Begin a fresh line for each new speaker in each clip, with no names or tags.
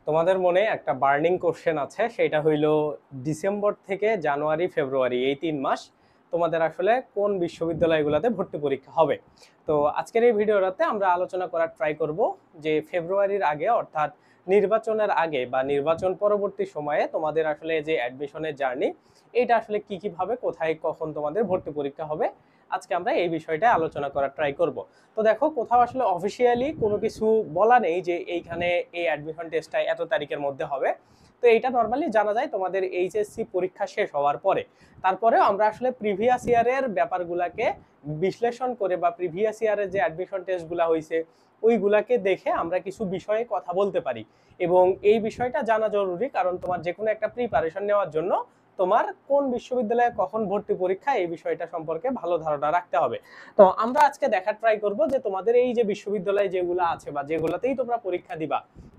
তোমাদের মনে একটা বার্নিং কোশ্চেন আছে, সেটা হইল ডিসেম্বর থেকে জানুয়ারি ফেব্রুয়ারি এই 3 মাস তোমাদের আসলে কোন বিশ্ববিদ্যালয়গুলোতে ভর্তি পরীক্ষা হবে। তো আজকের এই ভিডিওটাতে আমরা আলোচনা করার ট্রাই করব যে ফেব্রুয়ারির আগে অর্থাৎ নির্বাচনের আগে বা নির্বাচন পরবর্তী সময়ে তোমাদের আসলে যে অ্যাডমিশনের জার্নি, এটা আসলে কি কিভাবে কোথায় কখন তোমাদের ভর্তি পরীক্ষা হবে, আজকে আমরা এই বিষয়টা আলোচনা করার ট্রাই করব। তো দেখো, কোথাও আসলে অফিসিয়ালি কোনো কিছু বলা নেই যে এইখানে এই অ্যাডমিশন টেস্টটা এত তারিখের মধ্যে হবে। তো এইটা নর্মালি জানা যায় তোমাদের এইচএসসি পরীক্ষা শেষ হওয়ার পরে। তারপরে আমরা আসলে প্রিভিয়াস ইয়ারের ব্যাপারগুলোকে বিশ্লেষণ করে বা প্রিভিয়াস ইয়ারের যে অ্যাডমিশন টেস্টগুলো হয়েছে ওইগুলাকে দেখে আমরা কিছু বিষয়ে কথা বলতে পারি। এবং এই বিষয়টা জানা জরুরি, কারণ তোমার যে কোনো একটা প্রিপারেশন নেওয়ার জন্য তোমার কোন বিশ্ববিদ্যালয়ে কখন ভর্তি পরীক্ষা এই বিষয়টা সম্পর্কে ভালো ধারণা রাখতে হবে। তো আমরা আজকে দেখার ট্রাই করব যে তোমাদের এই যে বিশ্ববিদ্যালয় যেগুলো আছে বা যেগুলোতেই তোমরা পরীক্ষা দিবা,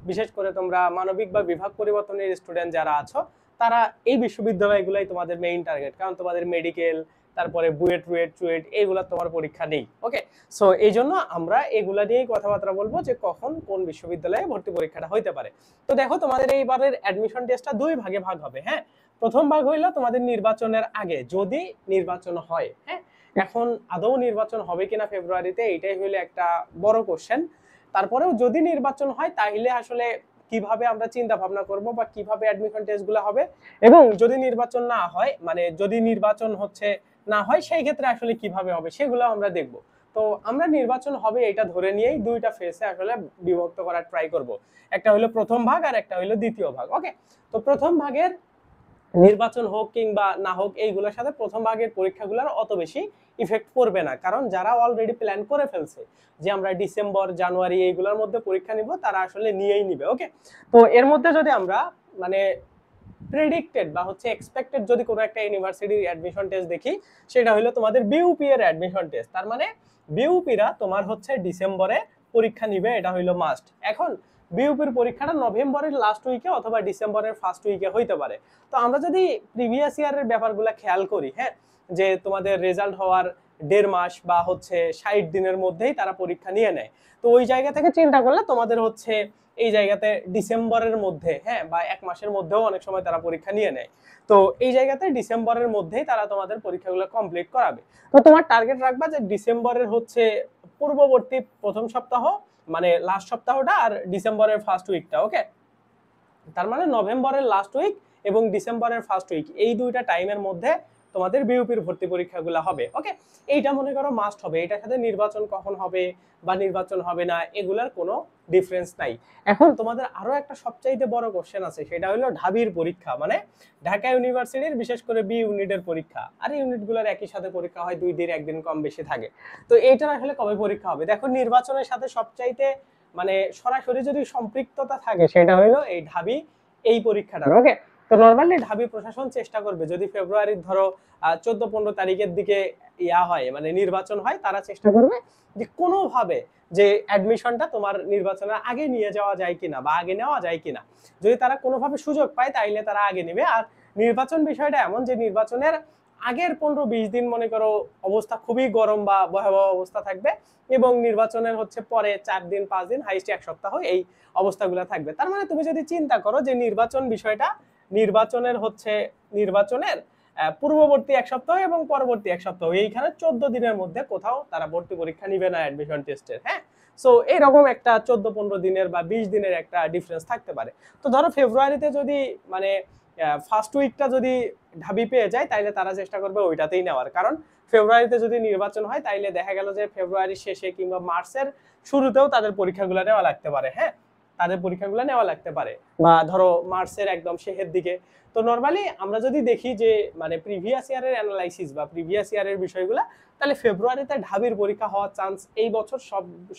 বিশেষ করে তোমরা মানবিক বা বিভাগ পরিবর্তনের স্টুডেন্ট যারা আছো, তারা এই বিশ্ববিদ্যালয়গুলাই তোমাদের মেইন টার্গেট, কারণ তোমাদের মেডিকেল, তারপরে বুয়েট রুয়েট চুয়েট এইগুলা তোমার পরীক্ষা নেই। ওকে, সো এই জন্য আমরা এগুলা নিয়েই কথাবার্তা বলবো যে কখন কোন বিশ্ববিদ্যালয়ে ভর্তি পরীক্ষাটা হইতে পারে। তো দেখো, তোমাদের এইবারের অ্যাডমিশন টেস্টটা দুই ভাগে ভাগ হবে। হ্যাঁ, প্রথম ভাগ হইলো তোমাদের নির্বাচনের আগে, যদি নির্বাচন হয়। হ্যাঁ, এখন আদৌ নির্বাচন হবে কিনা ফেব্রুয়ারিতে, এইটাই হইলো একটা বড় কোশ্চেন। তারপরেও যদি নির্বাচন হয় তাহলে আসলে কিভাবে আমরা চিন্তা ভাবনা করব বা কিভাবে অ্যাডমিশন টেস্টগুলো হবে, এবং যদি নির্বাচন না হয়, মানে যদি নির্বাচন হচ্ছে না হয়, সেই ক্ষেত্রে আসলে কিভাবে হবে সেগুলো আমরা দেখব। তো আমরা নির্বাচন হবে এটা ধরে নিয়েই দুইটা ফেজে আসলে বিভক্ত করার ট্রাই করব। একটা হলো প্রথম ভাগ আর একটা হলো দ্বিতীয় ভাগ। ওকে, তো প্রথম ভাগের নির্বাচন হোক কিংবা না হোক, এইগুলোর সাথে প্রথম ভাগের পরীক্ষাগুলোর অত বেশি ইফেক্ট পড়বে না, কারণ যারা অলরেডি প্ল্যান করে ফেলছে যে আমরা ডিসেম্বর জানুয়ারি এইগুলোর মধ্যে পরীক্ষা নিব, তারা আসলে নিয়েই নিবে। ওকে, তো এর মধ্যে যদি আমরা মানে প্রেডিক্টেড বা হচ্ছে এক্সপেক্টেড যদি কোনো একটা ইউনিভার্সিটির অ্যাডমিশন টেস্ট দেখি, সেটা হলো তোমাদের বিউপি এর অ্যাডমিশন টেস্ট। তার মানে বিউপিরা তোমার হচ্ছে ডিসেম্বরে পরীক্ষা নিবে, এটা হইলো মাস্ট। এখন বিউপির পরীক্ষাটা নভেম্বরের লাস্ট উইকে অথবা ডিসেম্বরের ফার্স্ট উইকে হইতে পারে। তো আমরা যদি প্রিভিয়াস ইয়ারের ব্যাপারগুলো খেয়াল করি, হ্যাঁ, যে তোমাদের রেজাল্ট হওয়ার 1.5 মাস বা হচ্ছে 60 দিনের মধ্যেই তারা পরীক্ষা নিয়ে নেয়। তো ওই জায়গা থেকে চিন্তা করলে তোমাদের হচ্ছে এই জায়গাতে ডিসেম্বরের মধ্যে, হ্যাঁ, বা 1 মাসের মধ্যেও অনেক সময় তারা পরীক্ষা নিয়ে নেয়। তো এই জায়গাতে ডিসেম্বরের মধ্যেই তারা তোমাদের পরীক্ষাগুলো কমপ্লিট করাবে। তো তোমার টার্গেট রাখবা যে ডিসেম্বরের হচ্ছে পূর্ববর্তী প্রথম সপ্তাহ, মানে লাস্ট সপ্তাহটা, আর ডিসেম্বরের ফার্স্ট উইকটা। ওকে, তার মানে নভেম্বরের লাস্ট উইক এবং ডিসেম্বরের ফার্স্ট উইক, এই দুইটা টাইমের মধ্যে তোমাদের বিউপির ভর্তি পরীক্ষাগুলো হবে। ওকে, এইটা মনে করো মাস্ট হবে। এটার সাথে নির্বাচন কখন হবে বা নির্বাচন হবে না এগুলার কোনো ডিফারেন্স নাই। এখন তোমাদের আরো একটা সবচাইতে বড় কোশ্চেন আছে, সেটা হলো ঢাবির পরীক্ষা, মানে ঢাকা ইউনিভার্সিটির বিশেষ করে বি ইউনিটের পরীক্ষা। আর ইউনিটগুলোর একই সাথে পরীক্ষা হয়, 2 দিন 1 দিন কম বেশি থাকে। তো এইটার আসলে কবে পরীক্ষা হবে? দেখো, নির্বাচনের সাথে সবচাইতে মানে সরাসরি যদি সম্পৃক্ততা থাকে, সেটা হলো এই ঢাবি এই পরীক্ষাটা। ওকে, তো নর্মালি ঢাবি প্রশাসন চেষ্টা করবে যদি ফেব্রুয়ারির ধরো 14-15 তারিখের দিকে ইয়া হয়, মানে নির্বাচন হয়, তারা চেষ্টা করবে যে কোনোভাবে যে অ্যাডমিশনটা তোমার নির্বাচনের আগে নিয়ে যাওয়া যায় কিনা বা আগে নেওয়া যায় কিনা। যদি তারা কোনোভাবে সুযোগ পায় তাইলে তারা আগে নেবে। আর নির্বাচন বিষয়টা এমন যে নির্বাচনের আগের 15-20 দিন মনে করো অবস্থা খুবই গরম বা ভয়াবহ অবস্থা থাকবে, এবং নির্বাচনের হচ্ছে পরে 4 দিন 5 দিন হাইস্ট 1 সপ্তাহ এই অবস্থাগুলো থাকবে। তার মানে তুমি যদি চিন্তা করো যে নির্বাচন বিষয়টা, নির্বাচনের পূর্ববর্তী 1 সপ্তাহ এবং পরবর্তী 1 সপ্তাহ, এইখানে 14 দিনের মধ্যে কোথাও তারা ভর্তি পরীক্ষা নিবে না অ্যাডমিশন টেস্টের। হ্যাঁ, সো এরকম একটা 14-15 দিনের বা 20 দিনের একটা ডিফারেন্স থাকতে পারে। তো ধরো ফেব্রুয়ারিতে যদি মানে ফার্স্ট উইকটা যদি ঢাবি পেয়ে যায়, তাইলে তারা চেষ্টা করবে ওইটাতেই নেওয়ার, কারণ ফেব্রুয়ারিতে যদি নির্বাচন হয় তাইলে দেখা গেল যে ফেব্রুয়ারির শেষে কিংবা মার্চের শুরুতেও তাদের পরীক্ষাগুলো নেওয়া লাগতে পারে। হ্যাঁ, তাদের পরীক্ষাগুলো নেওয়া লাগতে পারে, বা ধরো মার্চের একদম শেষের দিকে। তো নর্মালি আমরা যদি দেখি যে মানে প্রিভিয়াস ইয়ারের অ্যানালাইসিস বা প্রিভিয়াস ইয়ারের বিষয়গুলো, তাহলে ফেব্রুয়ারিতে ঢাবির পরীক্ষা হওয়ার চান্স এই বছর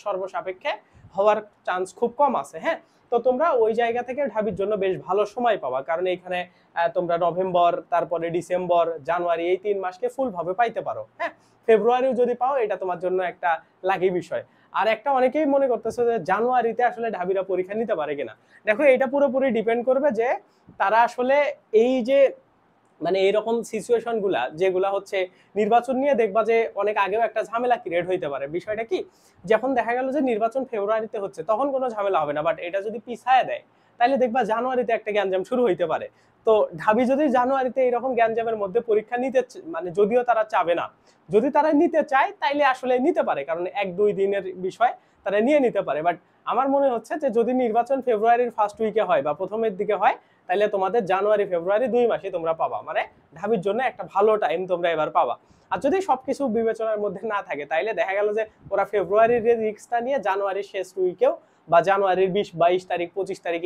সর্বসাপেক্ষে হওয়ার চান্স খুব কম আছে। হ্যাঁ, তো তোমরা ওই জায়গা থেকে ঢাবির জন্য বেশ ভালো সময় পাবা, কারণ এইখানে তোমরা নভেম্বর, তারপরে ডিসেম্বর, জানুয়ারি এই 3 মাসকে ফুল ভাবে পাইতে পারো। হ্যাঁ, ফেব্রুয়ারিও যদি পাও এটা তোমার জন্য একটা লাকি বিষয়। আর একটা অনেকেই মনে করতেছে যে জানুয়ারিতে আসলে ঢাবিরা পরীক্ষা নিতে পারে কিনা। দেখো, এটা পুরোপুরি ডিপেন্ড করবে যে তারা আসলে এই যে মানে এইরকম সিচুয়েশন গুলা যেগুলা হচ্ছে নির্বাচন নিয়ে দেখবা যে অনেক আগেও একটা ঝামেলা ক্রিয়েট হইতে পারে। বিষয়টা কি, যখন দেখা গেল যে নির্বাচন ফেব্রুয়ারিতে হচ্ছে তখন কোনো ঝামেলা হবে না, বাট এটা যদি পিছায় দেয় তাহলে দেখবা জানুয়ারিতে একটা গ্যাঞ্জাম শুরু হইতে পারে। তো ঢাবি যদি জানুয়ারিতে এরকম গ্যাঞ্জামের মধ্যে পরীক্ষা নিতে মানে যদিও তারা চাবে না, যদি তারা নিতে চায় তাইলে আসলে নিতে পারে, কারণ 1-2 দিনের বিষয় তারা নিয়ে নিতে পারে। বাট আমার মনে হচ্ছে যে যদি নির্বাচন ফেব্রুয়ারির ফার্স্ট উইকে হয় বা প্রথমের দিকে হয়, তাহলে তোমাদের জানুয়ারি ফেব্রুয়ারি 2 মাসই তোমরা পাবা, মানে ঢাবির জন্য একটা ভালো টাইম তোমরা এবার পাবা। আর যদি সবকিছু বিবেচনার মধ্যে না থাকে তাইলে দেখা গেল যে ওরা ফেব্রুয়ারির রিস্কটা নিয়ে জানুয়ারির শেষ উইকেও বা জানুয়ারির 20-22 তারিখ 25 তারিখ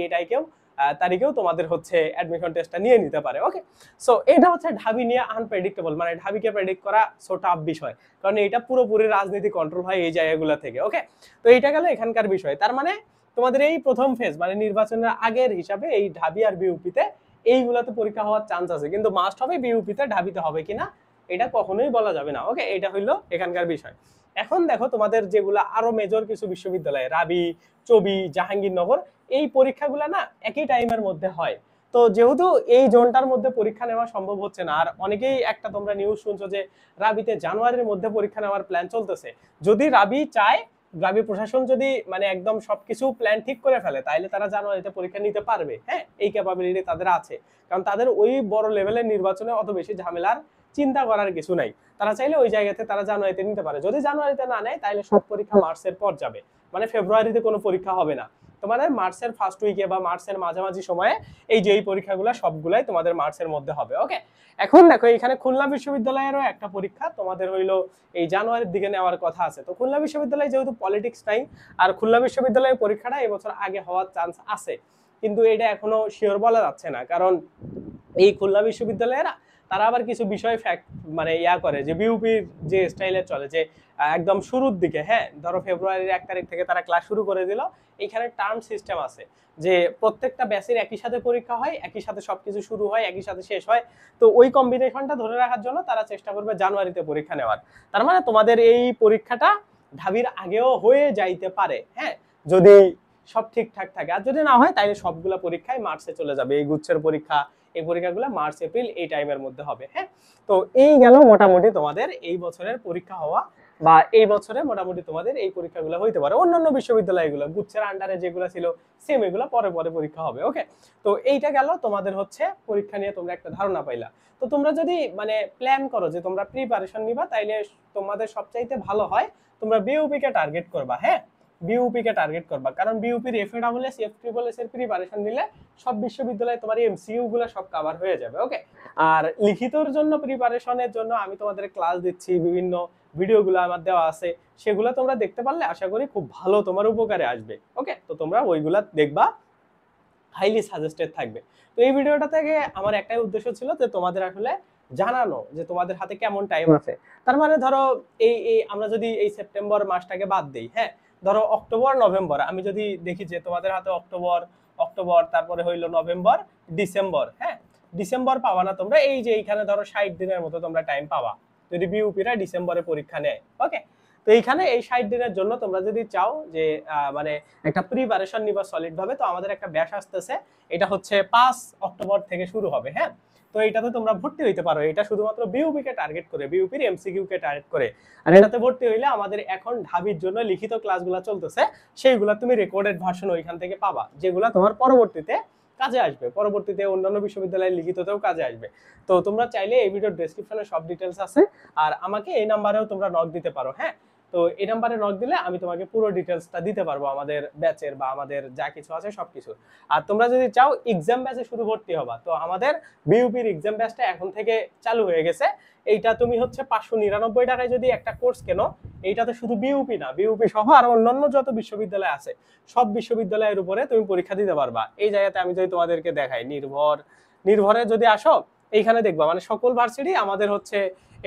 তারিখেও তোমাদের হচ্ছে অ্যাডমিশন টেস্টটা নিয়ে নিতে পারে। ওকে, সো এটা হচ্ছে ঢাবি নিয়ে আনপ্রেডিক্টেবল, মানে ঢাবিকে প্রেডিক্ট করা সো টাফ বিষয়, কারণ এটা পুরোপুরি রাজনীতি কন্ট্রোল হয় এই জায়গাগুলো থেকে। ওকে, তো এইটা গেল এখানকার বিষয়। তার মানে তোমাদের এই প্রথম ফেজ মানে নির্বাচনের আগের হিসাবে এই ঢাবি আর বিউপিতে এইগুলোতে পরীক্ষা হওয়ার চান্স আছে, কিন্তু মাস্ট হবে বিউপিতে, ঢাবিতে হবে কিনা এটা কখনোই বলা যাবে না। ওকে, এটা হইলো এখানকার বিষয়। এখন দেখো তোমাদের যেগুলা আরো মেজর কিছু বিশ্ববিদ্যালয়, রাবি, চবি, জাহাঙ্গীরনগর, এই পরীক্ষাগুলো না একই টাইমের মধ্যে হয়। তো যেহেতু এই জোনটার মধ্যে পরীক্ষা নেওয়া সম্ভব হচ্ছে না, আর অনেকেই একটা তোমরা নিউজ শুনছো যে রাবিতে জানুয়ারির মধ্যে পরীক্ষা নেওয়ার প্ল্যান চলতেছে। যদি রাবি চায়, রাবি প্রশাসন যদি মানে একদম সবকিছু প্ল্যান ঠিক করে ফেলে, তাহলে তারা জানুয়ারিতে পরীক্ষা নিতে পারবে। হ্যাঁ, এই ক্যাপাবিলিটি তাদের আছে, কারণ তাদের ওই বড় লেভেলের নির্বাচনে অত বেশি ঝামেলার চিন্তা করার কিছু নাই। তারা চাইলে ওই জায়গাতে তারা জানুয়ারিতে নিতে পারে। যদি জানুয়ারিতে না নেয় তাহলে সব পরীক্ষা মার্চের পর যাবে, মানে ফেব্রুয়ারিতে কোনো পরীক্ষা হবে না। তোমাদের মার্চের ফার্স্ট উইকে বা মার্চের মাঝামাঝি সময়ে এই যে এই পরীক্ষাগুলো সবগুলাই তোমাদের মার্চের মধ্যে হবে। ওকে, এখন দেখো এখানে খুলনা বিশ্ববিদ্যালয়েরও একটা পরীক্ষা তোমাদের হইলো এই জানুয়ারির দিকে নেওয়ার কথা আছে। তো খুলনা বিশ্ববিদ্যালয়ে যেহেতু পলিটিক্স নাই, আর খুলনা বিশ্ববিদ্যালয়ের পরীক্ষাটা এবছর আগে হওয়ার চান্স আছে, কিন্তু এটা এখনো শিওর বলা যাচ্ছে না, কারণ এই খুলনা বিশ্ববিদ্যালয়েরা তারা আবার কিছু বিষয় ফ্যাক্ট মানে করে যে বিউপির যে স্টাইলে চলে, যে একদম শুরুর দিকে, হ্যাঁ ধরো ফেব্রুয়ারির 1 তারিখ থেকে তারা ক্লাস শুরু করে দিল, এইখানে টার্ম সিস্টেম আছে যে প্রত্যেকটা ব্যাচের একই সাথে পরীক্ষা হয়, একই সাথে সবকিছু শুরু হয়, একই সাথে শেষ হয়। তো ওই কম্বিনেশনটা ধরে রাখার জন্য তারা চেষ্টা করবে জানুয়ারিতে পরীক্ষা নেওয়ার। তার মানে তোমাদের এই পরীক্ষাটা ঢাবির আগেও হয়ে যাইতে পারে, হ্যাঁ যদি সব ঠিকঠাক থাকে। আর যদি না হয় তাহলে সবগুলা পরীক্ষায় মার্চে চলে যাবে। এই গুচ্ছের পরীক্ষা, এই পরীক্ষাগুলো মার্চ এপ্রিল এই টাইমের মধ্যে হবে। হ্যাঁ, তো এই গেল মোটামুটি তোমাদের এই বছরের পরীক্ষা হওয়া, বা এই বছরে মোটামুটি তোমাদের এই পরীক্ষাগুলো হইতে পারে। অন্যান্য বিশ্ববিদ্যালয়গুলো গুচ্ছের আন্ডারে যেগুলো ছিল সেম এগুলো পরে পরে পরীক্ষা হবে। ওকে, তো এইটা গেল তোমাদের হচ্ছে পরীক্ষা নিয়ে তোমরা একটা ধারণা পাইলা। তো তোমরা যদি মানে প্ল্যান করো যে তোমরা প্রিপারেশন নিবা, তাইলে তোমাদের সবচাইতে ভালো হয় তোমরা বিউপি কে টার্গেট করবা। হ্যাঁ, বিউপি কে টার্গেট করবা, কারণ বিউপির এফএডব্লিউএস এফট্রিপলএস এর প্রিপারেশন নিলে সব বিশ্ববিদ্যালয়ে তোমার এমসিইউ গুলো সব কভার হয়ে যাবে। ওকে, আর লিখিতর জন্য প্রিপারেশনের জন্য আমি তোমাদের ক্লাস দিচ্ছি, বিভিন্ন ভিডিওগুলো আমার দেওয়া আছে, সেগুলো তোমরা দেখতে পারলে আশা করি খুব ভালো তোমার উপকারে আসবে। ওকে, তো তোমরা ওইগুলা দেখবা, হাইলি সাজেস্টেড থাকবে। তো এই ভিডিওটা থেকে আমার একটাই উদ্দেশ্য ছিল যে তোমাদের আসলে জানানো যে তোমাদের হাতে কেমন টাইম আছে। তার মানে ধরো এই আমরা যদি এই সেপ্টেম্বর মাসটাকে বাদ দেই, হ্যাঁ ধরো অক্টোবর নভেম্বর, আমি যদি দেখি যে তোমাদের হাতে অক্টোবর তারপরে হইলো নভেম্বর ডিসেম্বর, হ্যাঁ ডিসেম্বর পাবা না তোমরা, এই যে এইখানে ধরো 60 দিনের মতো তোমরা টাইম পাবা যদি বিউপিরা ডিসেম্বরে পরীক্ষা নেয়। ওকে, তো এইখানে এই 60 দিনের জন্য তোমরা যদি চাও যে মানে একটা প্রিপারেশন নিবা সলিড ভাবে, তো আমাদের একটা ব্যাচ আসতেছে, এটা হচ্ছে 5 অক্টোবর থেকে শুরু হবে। হ্যাঁ, তো এইটাতে তোমরা ভর্তি হইতে পারো। এটা শুধুমাত্র বিউপি কে টার্গেট করে, বিউপির এমসিকিউ কে টার্গেট করে। আর এটাতে ভর্তি হইলে আমাদের এখন ঢাবির জন্য লিখিত ক্লাসগুলো চলতেছে, সেইগুলা তুমি রেকর্ডেড ভার্সন ওইখান থেকে পাবা, যেগুলা তোমার পরবর্তীতে কাজে আসবে, পরবর্তীতে অন্যান্য বিশ্ববিদ্যালয়ের লিখিততেও কাজে আসবে। তো তোমরা চাইলে এই ভিডিওর ডেসক্রিপশনে সব ডিটেলস আছে, আর আমাকে এই নাম্বারেও তোমরা নক দিতে পারো। হ্যাঁ, তো এই নাম্বারে নক দিলে আমি তোমাকে পুরো ডিটেলসটা দিতে পারবো আমাদের ব্যাচের বা আমাদের যা কিছু আছে সবকিছু। আর তোমরা যদি চাও এক্সাম ব্যাচে শুধু ভর্তি হবা, তো আমাদের বিউপির এক্সাম ব্যাচটা এখন থেকে চালু হয়ে গেছে। এইটা তুমি হচ্ছে 599 টাকায় যদি একটা কোর্স কেনো, এইটাতে শুধু বিউপি না, বিউপি সহ আর অন্যান্য যত বিশ্ববিদ্যালয় আছে সব বিশ্ববিদ্যালয়ের উপরে তুমি পরীক্ষা দিতে পারবা। এই জায়গাতে আমি যদি তোমাদেরকে দেখাই, নির্ভরে যদি আসো এইখানে দেখবা মানে সকল ভার্সিটি আমাদের হচ্ছে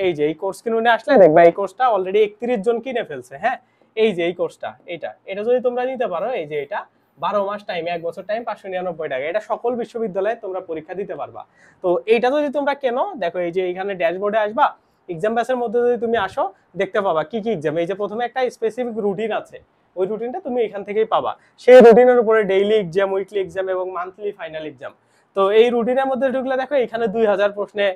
এই যে এই কোর্স কিনে আসলে দেখবা এই কোর্সটা অলরেডি 31 জন কিনে ফেলছে। হ্যাঁ, এই যে এই কোর্সটা এটা যদি তোমরা নিতে পারো, এই যে এটা 12 মাস টাইম, 1 বছর টাইম, 599 টাকা, এটা সকল বিশ্ববিদ্যালয়ে তোমরা পরীক্ষা দিতে পারবা। তো এইটা যদি তোমরা কেনো, দেখো এই যে এইখানে ড্যাশবোর্ডে আসবা, এক্সাম ব্যাচের মধ্যে যদি তুমি আসো দেখতে পাবা কি কি এক্সাম। এই যে প্রথমে একটা স্পেসিফিক রুটিন আছে, ওই রুটিনটা তুমি এখান থেকেই পাবা। সেই রুটিনের উপরে ডেইলি এক্সাম, উইকলি এক্সাম এবং মান্থলি ফাইনাল এক্সাম। তো এই রুটিনের মধ্যে ঢুকলে দেখো এখানে 2000 প্রশ্নে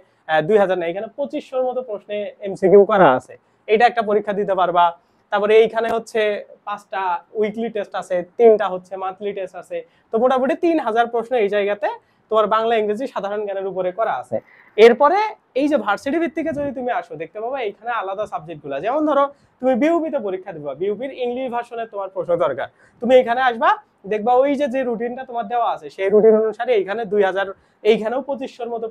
2000 না, এখানে 2500 মতো প্রশ্নে এমসিকিউ করা আছে, এইটা একটা পরীক্ষা দিতে পারবা। তারপরে এইখানে হচ্ছে 5টা উইকলি টেস্ট আছে, 3টা হচ্ছে মান্থলি টেস্ট আছে। তো মোটামুটি 3000 প্রশ্ন এই জায়গাতে তোমার বাংলা ইংরেজি সাধারণ জ্ঞানের উপরে করা আছে। এরপরে এই যে ভার্সিটি ভিত্তিকে যদি তুমি আসো, দেখতে পাবা এইখানে আলাদা সাবজেক্টগুলো, যেমন ধরো তুমি বিউপিতে পরীক্ষা দিবা, বিউপির ইংলিশ ভার্সনে তোমার প্রশ্ন দরকার, তুমি এখানে আসবা, দেখবা ওই যে রুটিনটা তোমার দেওয়া আছে সেই রুটিন অনুসারে এইখানে 2000, এইখানেও 2500 মতো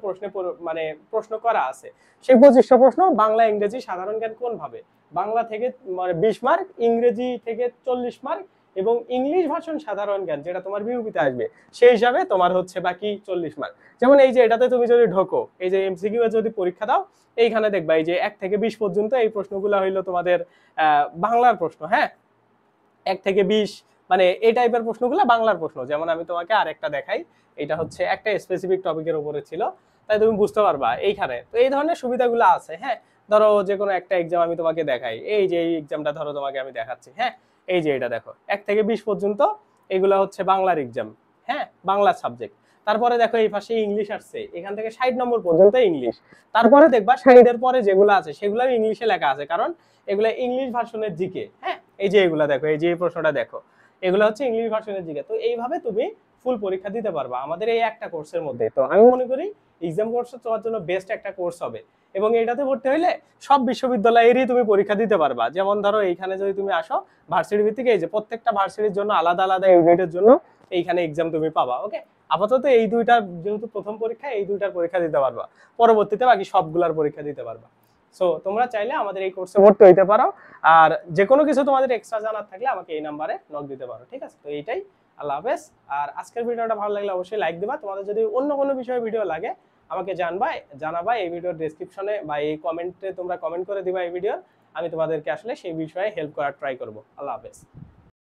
মানে প্রশ্ন করা আছে। সেই 2500 প্রশ্ন বাংলা ইংরেজি সাধারণ জ্ঞান কোন ভাবে, বাংলা থেকে মানে 20 মার্ক, ইংরেজি থেকে 40 মার্ক, এবং ইংলিশ ভার্সন সাধারণ জ্ঞান যেটা তোমার বিউপিতে আসবে সেই হিসাবে তোমার হচ্ছে বাকি 40 মার্ক। যেমন এই যে এটাতে তুমি যদি ঢোকো, এই যে এমসিকিউ এ যদি পরীক্ষা দাও, এইখানে দেখবা এই যে 1 থেকে 20 পর্যন্ত এই প্রশ্নগুলো হইলো তোমাদের বাংলার প্রশ্ন। হ্যাঁ, 1 থেকে 20 মানে এই টাইপের প্রশ্নগুলো বাংলার প্রশ্ন। যেমন আমি তোমাকে আরেকটা দেখাই, এটা হচ্ছে একটা স্পেসিফিক টপিকের উপরে ছিল, তাই তুমি বুঝতে পারবা এইখানে। তো এই ধরনের সুবিধাগুলো আছে। হ্যাঁ, ধরো যে কোনো একটা এক্সাম আমি তোমাকে দেখাই, এই যে এই এক্সামটা ধরো তোমাকে আমি দেখাচ্ছি। হ্যাঁ, এই যে এটা দেখো 1 থেকে 20 পর্যন্ত এগুলো হচ্ছে বাংলার এক্সাম। হ্যাঁ, বাংলা সাবজেক্ট। তারপরে দেখো এই পাশে ইংলিশ আসছে, এখান থেকে 60 নম্বর পর্যন্ত ইংলিশ। তারপরে দেখবা 60 এর পরে যেগুলো আছে সেগুলো ইংলিশে লেখা আছে, কারণ এগুলা ইংলিশ ভার্সনের জিকে। হ্যাঁ, এই যে এগুলা দেখো, এই যে এই প্রশ্নটা দেখো, এগুলো হচ্ছে ইংলিশ ভার্সনের জিকে। তো এইভাবে তুমি ফুল পরীক্ষা দিতে পারবা আমাদের এই একটা কোর্সের মধ্যে। তো আমি মনে করি এক্সাম কোর্স তোমার জন্য বেস্ট একটা কোর্স হবে, এবং এটাতে ভর্তি হইলে সব বিশ্ববিদ্যালয়েরই তুমি পরীক্ষা দিতে পারবা। যেমন ধরো এইখানে যদি তুমি আসো ভার্সিটি ভিত্তিক, এই যে প্রত্যেকটা ভার্সিটির জন্য আলাদা আলাদা ইউনিটের জন্য এইখানে এক্সাম তুমি পাবা। ওকে, আপাতত এই দুইটা যেহেতু প্রথম পরীক্ষা, এই দুইটার পরীক্ষা দিতে পারবা, পরবর্তীতে বাকি সবগুলার পরীক্ষা দিতে পারবা। সো তোমরা চাইলে আমাদের এই কোর্সে ভর্তি হইতে পারো, আর যে কোনো কিছু তোমাদের এক্সট্রা জানার থাকলে আমাকে এই নাম্বারে নক দিতে পারো। ঠিক আছে, তো এইটাই। আল্লাহ হাফেজ। আর আজকের ভিডিওটা ভালো লাগলে অবশ্যই লাইক দিবা। তোমাদের যদি অন্য কোনো বিষয়ে ভিডিও লাগে আমাকে জানাবা এই ভিডিওর ডেসক্রিপশনে বা এই কমেন্টে তোমরা কমেন্ট করে দিবা এই ভিডিওর, আমি তোমাদেরকে আসলে সেই বিষয়ে হেল্প করার ট্রাই করব। আল্লাহ হাফেজ।